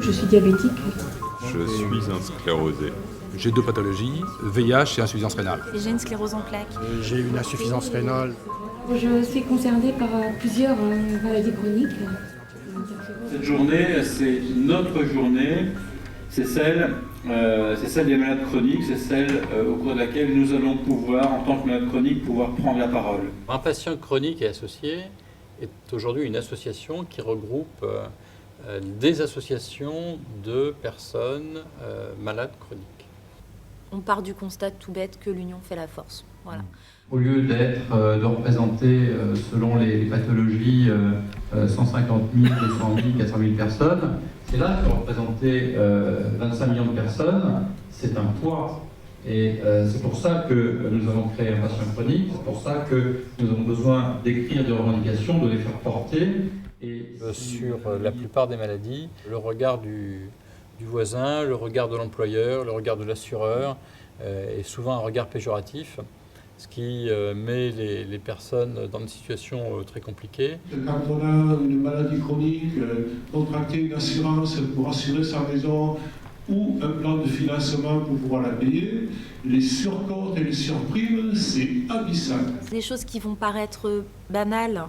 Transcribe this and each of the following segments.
Je suis diabétique. Je suis un sclérosé. J'ai 2 pathologies, VIH et insuffisance rénale. J'ai une sclérose en plaques. J'ai une insuffisance rénale. Je suis concernée par plusieurs maladies chroniques. Cette journée, c'est notre journée, c'est celle des malades chroniques, c'est celle au cours de laquelle nous allons pouvoir, en tant que malades chroniques, pouvoir prendre la parole. Un patient chronique et associé est aujourd'hui une association qui regroupe des associations de personnes malades chroniques. On part du constat tout bête que l'union fait la force. Voilà. Au lieu de représenter, selon les pathologies, 150 000, 200 000, 400 000 personnes, c'est là que représenter 25 millions de personnes, c'est un poids. Et c'est pour ça que nous avons créé un patient chronique, c'est pour ça que nous avons besoin d'écrire des revendications, de les faire porter. Et sur la plupart des maladies, le regard du voisin, le regard de l'employeur, le regard de l'assureur est souvent un regard péjoratif, ce qui met les personnes dans une situation très compliquée. Quand on a une maladie chronique, contracter une assurance pour assurer sa maison ou un plan de financement pour pouvoir la payer, les surcotes et les surprimes, c'est abyssal. Des choses qui vont paraître banales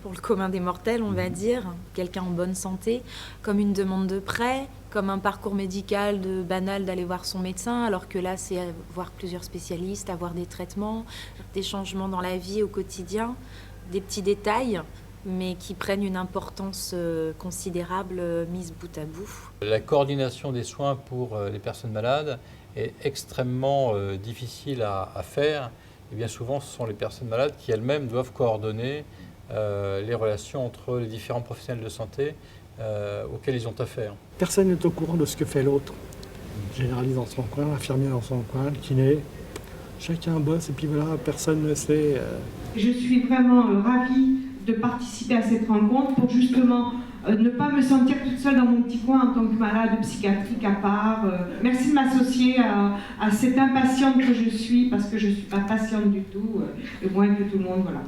pour le commun des mortels, on va dire, quelqu'un en bonne santé, comme une demande de prêt, comme un parcours médical banal d'aller voir son médecin, alors que là, c'est voir plusieurs spécialistes, avoir des traitements, des changements dans la vie au quotidien, des petits détails, mais qui prennent une importance considérable mise bout à bout. La coordination des soins pour les personnes malades est extrêmement difficile à faire. Et bien souvent, ce sont les personnes malades qui elles-mêmes doivent coordonner les relations entre les différents professionnels de santé auxquels ils ont affaire. Personne n'est au courant de ce que fait l'autre. Le généraliste dans son coin, l'infirmière dans son coin, le kiné. Chacun bosse et puis voilà, personne ne sait. Je suis vraiment ravie de participer à cette rencontre pour justement ne pas me sentir toute seule dans mon petit coin en tant que malade psychiatrique à part. Merci de m'associer à cette impatiente que je suis, parce que je ne suis pas patiente du tout, et moins que tout le monde, voilà.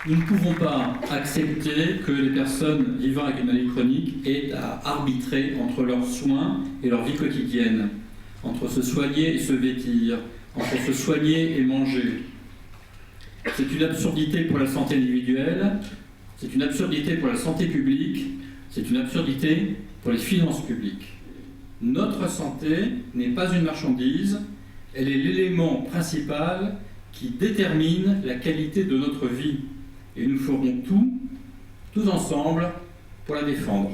Nous ne pouvons pas accepter que les personnes vivant avec une maladie chronique aient à arbitrer entre leurs soins et leur vie quotidienne, entre se soigner et se vêtir, entre se soigner et manger. C'est une absurdité pour la santé individuelle, c'est une absurdité pour la santé publique, c'est une absurdité pour les finances publiques. Notre santé n'est pas une marchandise, elle est l'élément principal qui détermine la qualité de notre vie. Et nous ferons tout, tous ensemble, pour la défendre.